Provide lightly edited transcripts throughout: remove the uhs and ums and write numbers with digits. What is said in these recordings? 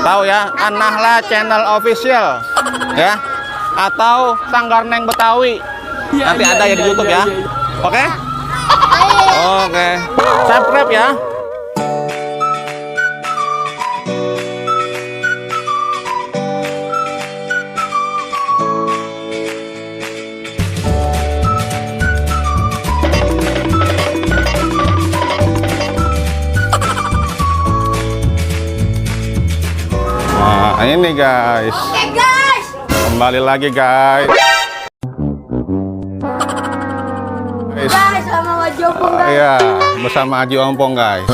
Tahu ya, An-Nahla Channel Official ya, atau Sanggar Neng Betawi. Nanti ada ya di YouTube ya. Oke? Oke. Subscribe ya. Nah, ini guys. Oke guys. Kembali lagi guys. Guys, sama Haji Ompong guys. Iya, bersama Haji Ompong guys.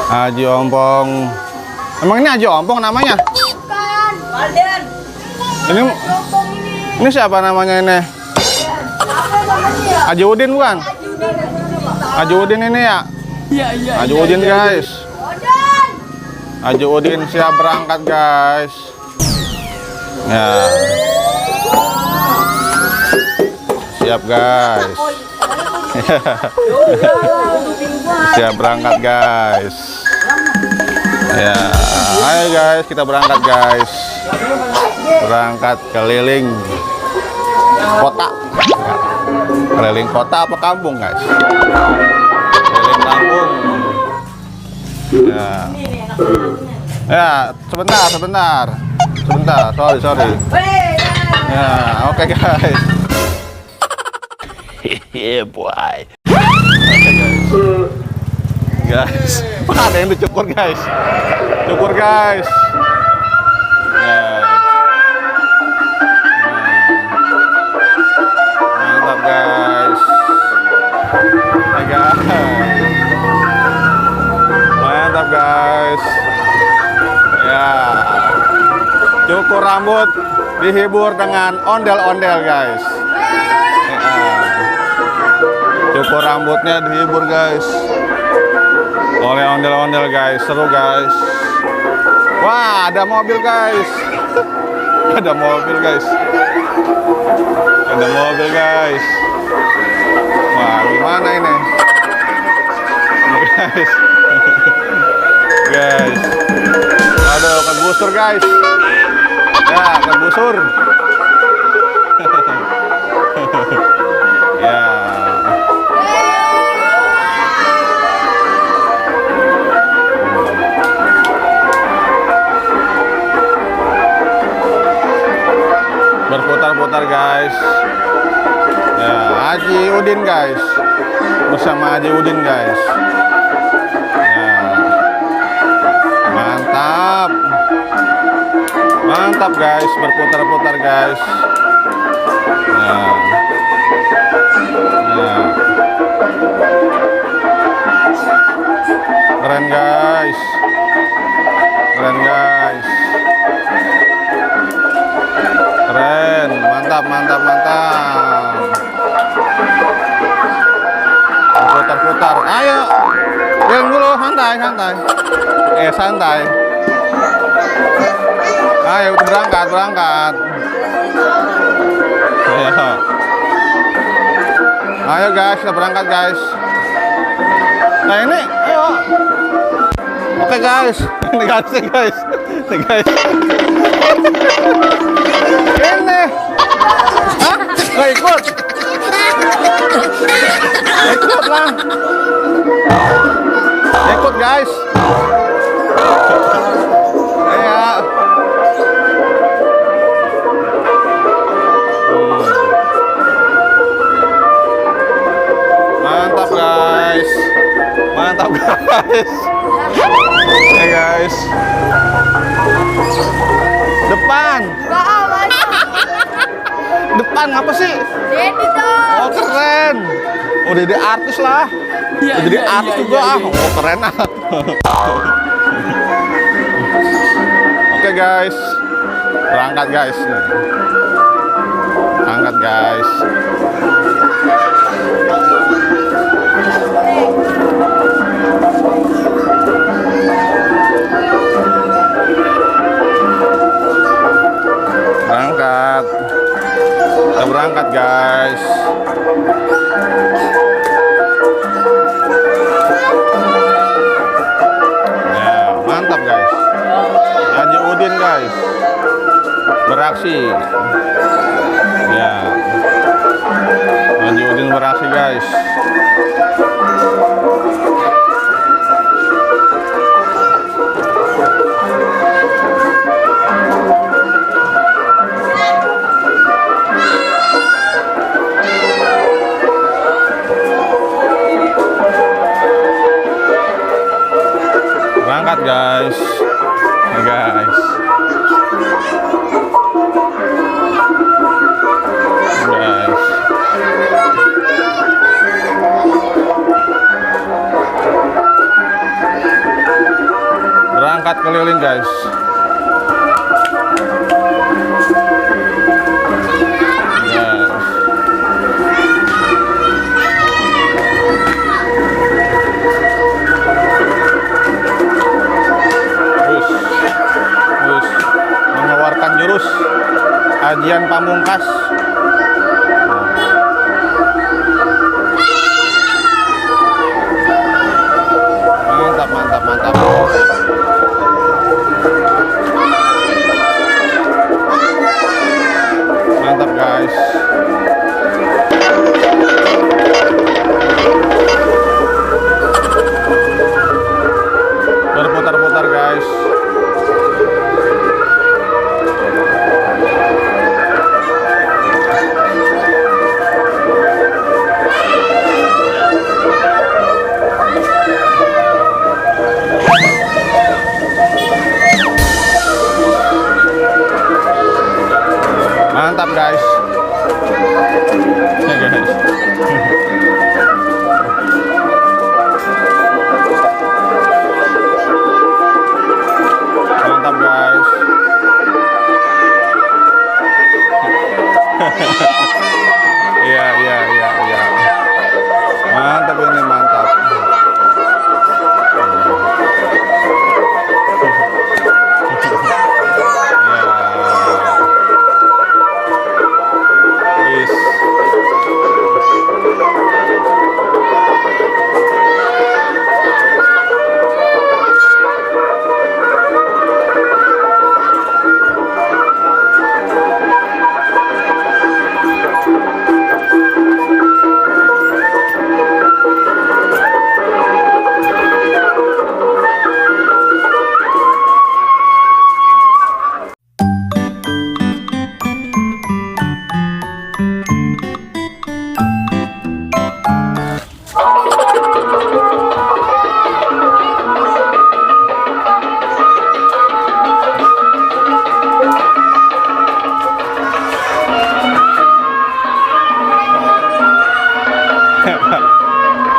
Haji Ompong. Emang ini Haji Ompong namanya? Bukan. Alden. Ini Ompong ini. ini siapa namanya ini? Apa namanya ya? Haji Udin bukan? Haji Udin ini ya? Iya. Haji Udin guys. Oden. Haji Udin siap berangkat guys. Ya. Siap guys. Siap berangkat guys. Ya, ayo guys kita berangkat guys. Berangkat keliling kota. Keliling kota apa kampung guys? Keliling kampung. Ya. Ya, sebentar. Sorry. Ya, oke guys. Yeah boy. Oke guys. Wah, ada yang dicukur guys. Cukur guys. Ya. Mantap guys. Oke guys. Mantap guys. Ya. Cukur rambut dihibur dengan ondel-ondel guys. Cukur rambutnya dihibur guys oleh ondel-ondel guys. Seru guys. Wah, ada mobil guys. Ada mobil guys. Wah, gimana ini guys? Guys, aduh, kegusur guys. Ya, kegusur. Ya. Berputar-putar guys. Ya, Haji Udin guys. Bersama Haji Udin guys. Ya. Mantap guys, berputar-putar guys. Ya. Ya. Keren guys. Keren, mantap. Putar-putar. Ayo. Jalan dulu, santai. Santai. Ayo berangkat. Ayo guys, kita berangkat guys. Nah ini, ayo. Oke guys, ini guys. Ini, hah? Nggak ikut? Ikut lah. Ikut guys. Iya. Mantap guys. Oke guys. Depan. Depan apa sih? Dedi dong. Oh keren. Oh jadi artis lah. Jadi artis juga ah. Oh keren ah. Oke guys. Berangkat guys. Berangkat guys. Berangkat guys. guys. Beraksi. Ya. Haji Udin beraksi guys. Berangkat guys. Guys. Guys. Berangkat keliling guys. Guys. Terus mengeluarkan jurus ajian pamungkas. Mantap, mantap, mantap. Mantap guys. Berputar-putar guys. Mantap guys. Ya guys. Mantap guys. Iya, iya, iya, iya. Mantap ini, mantap.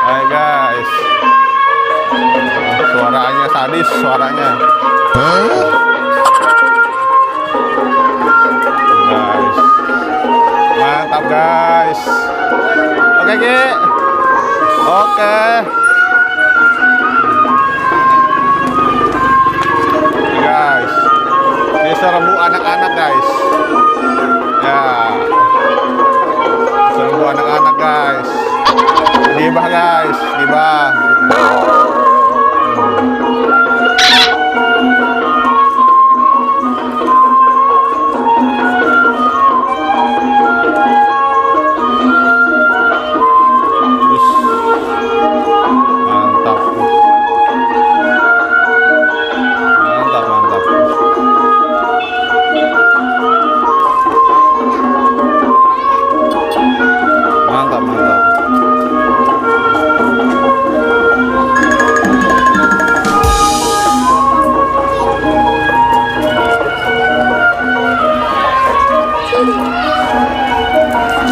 Hai guys. Suaranya sadis suaranya. Guys. Mantap guys. Oke, Ki. Oke. Guys. Ini serbu anak-anak guys. Ya. Serbu anak-anak guys. Gibah guys, gibah. Mantap. Mantap, mantap. Mantap, mantap.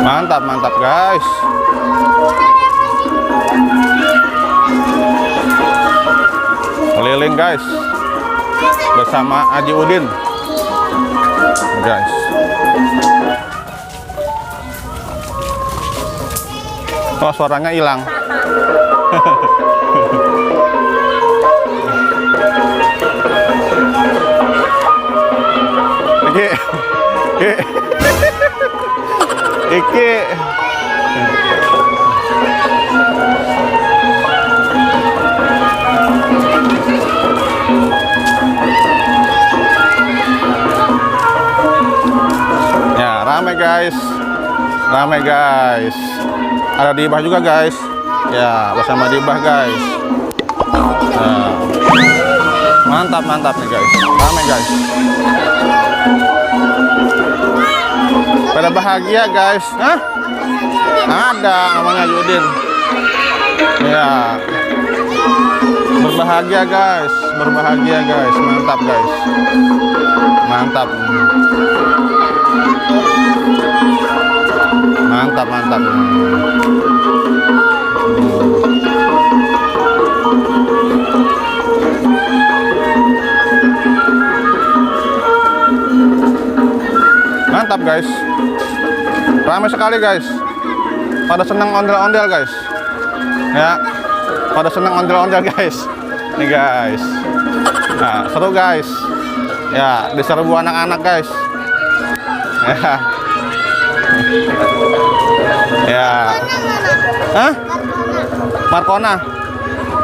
Mantap, mantap guys. Keliling guys bersama Haji Udin guys. Oh, suaranya hilang. Iki. Ramai guys. Ada Dibah juga guys. Ya, bersama Dibah guys. Nah. Mantap nih guys. Ramai guys. Pada bahagia guys. Hah? Ada namanya Yudin. Ya. Berbahagia guys. Mantap guys. Mantap. Mantap guys. Ramai sekali guys. Pada senang ondel-ondel guys. Ya. Pada senang ondel-ondel guys. Nih guys. Nah, seru guys. Ya, diserbu anak-anak guys. Ya. Ya. Hah?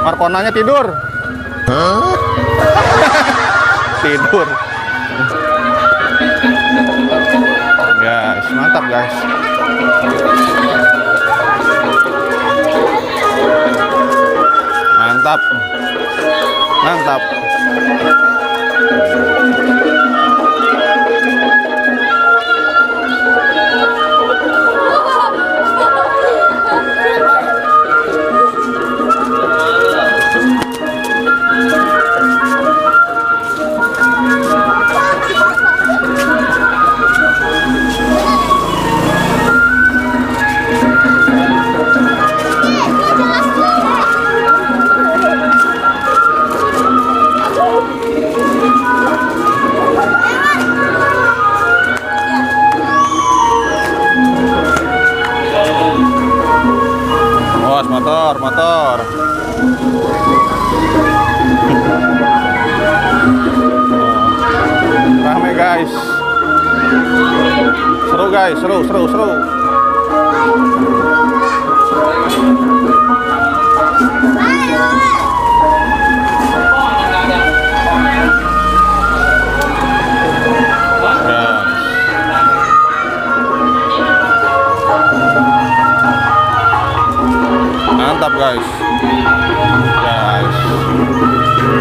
Markonanya tidur. Tidur. Guys, mantap guys. Mantap. Motor. Ramai guys. Seru guys, seru. Mantap guys.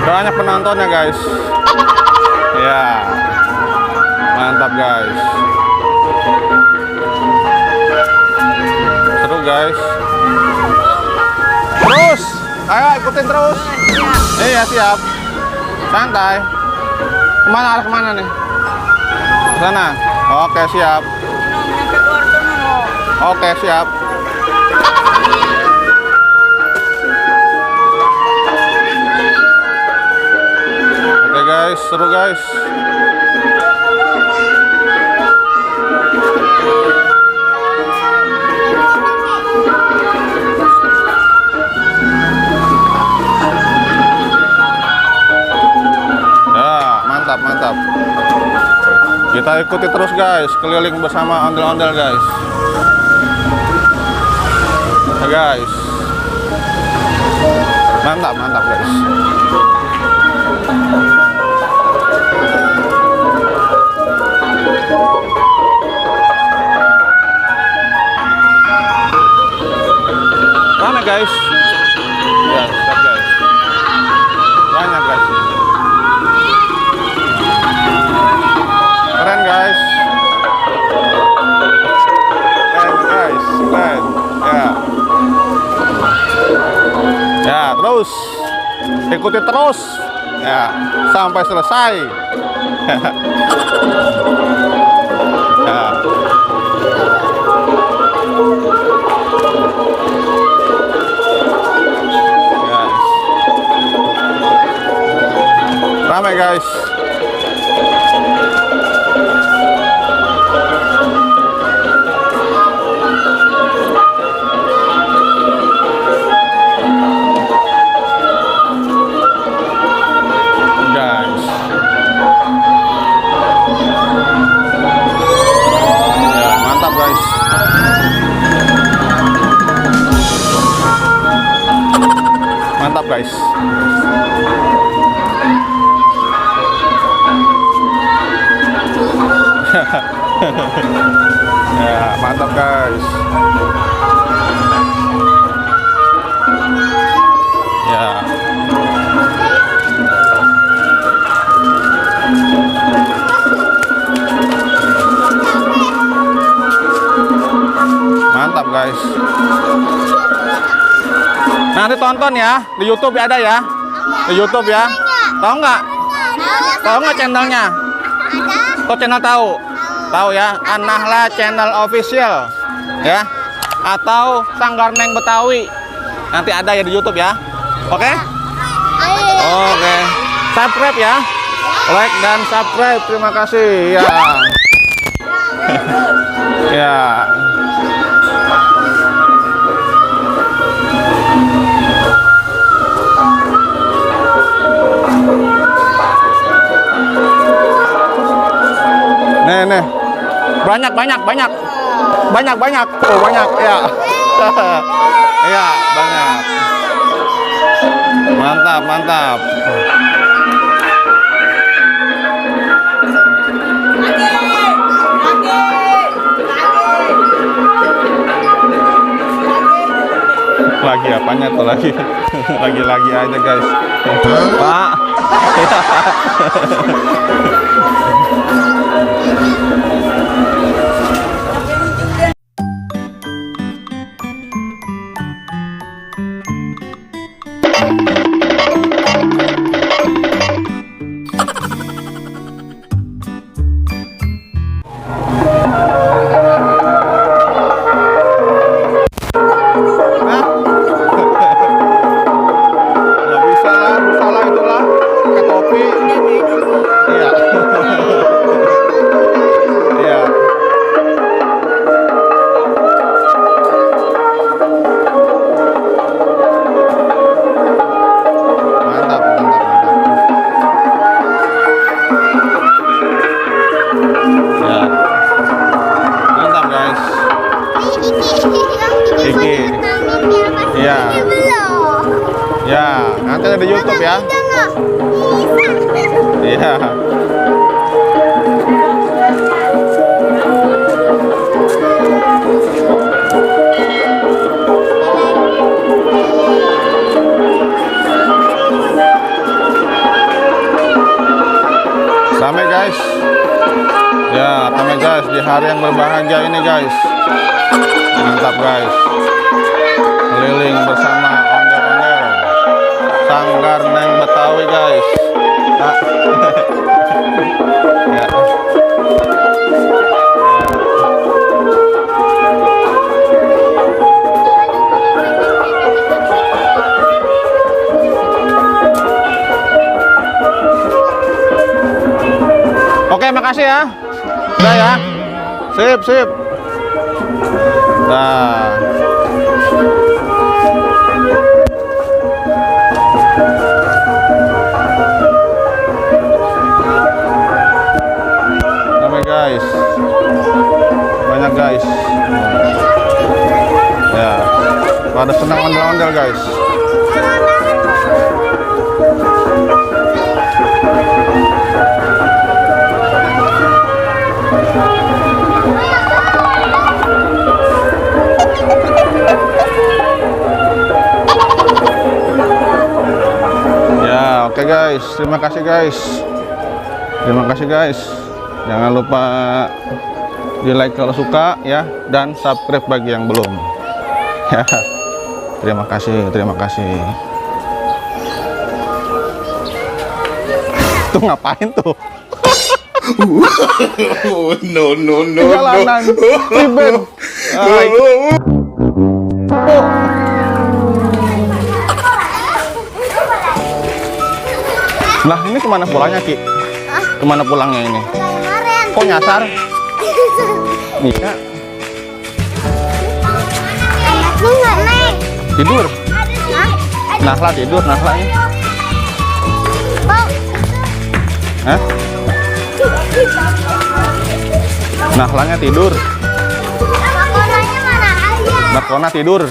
Banyak penontonnya guys. Ya. Mantap guys. Seru guys. Terus. Ayo ikutin terus. Iya siap. Santai. Arah kemana nih? Sana. Oke siap. Oke siap. Oke guys, seru guys. Ya, mantap. Kita ikuti terus guys, keliling bersama ondel-ondel guys. Ya guys. Mantap guys. Mana guys? Ya, stop guys. Banyak guys. Keren guys. Keren. Ya. Ya, terus. Ikuti terus. Ya, sampai selesai. Ya. Ramai guys. Ya, mantap guys. Mantap guys. Ya, mantap guys. Ya. Mantap guys. Nanti tonton ya di YouTube ya, ada ya. Di YouTube ya. Tahu nggak? Tahu nggak channelnya? Kok channel tahu? Tahu ya, An-Nahla Channel Official ya, atau Sanggar Neng Betawi. Nanti ada ya di YouTube ya. Oke? Oke. Subscribe ya. Like dan subscribe. Terima kasih ya. Ya. Nih. Banyak. Oh, banyak ya. Iya, banyak. Mantap. Lagi apanya tuh lagi? Lagi aja guys. Pak. Ya, nanti ada di YouTube ya. Iya. Rame guys. Ya, rame guys di hari yang berbahagia ini guys. Mantap guys. Keliling bersama ondel-ondel Sanggar Neng Betawi guys. Ya. Oke, makasih ya. Udah ya. Sip. Nah. Guys, banyak guys ya, pada senang ondel-ondel guys. Ya, oke guys, terima kasih guys. Jangan lupa di like kalau suka ya, dan subscribe bagi yang belum ya. Terima kasih. Tuh ngapain tuh? No. Jalanan ribet. Nah, ini kemana pulangnya Ki? Kemana pulangnya ini? Kok nyasar? Iya. Tidur. Nahla tidur, Nahlanya. Hah? Nahlanya tidur. Makonanya mana aja? Makona tidur.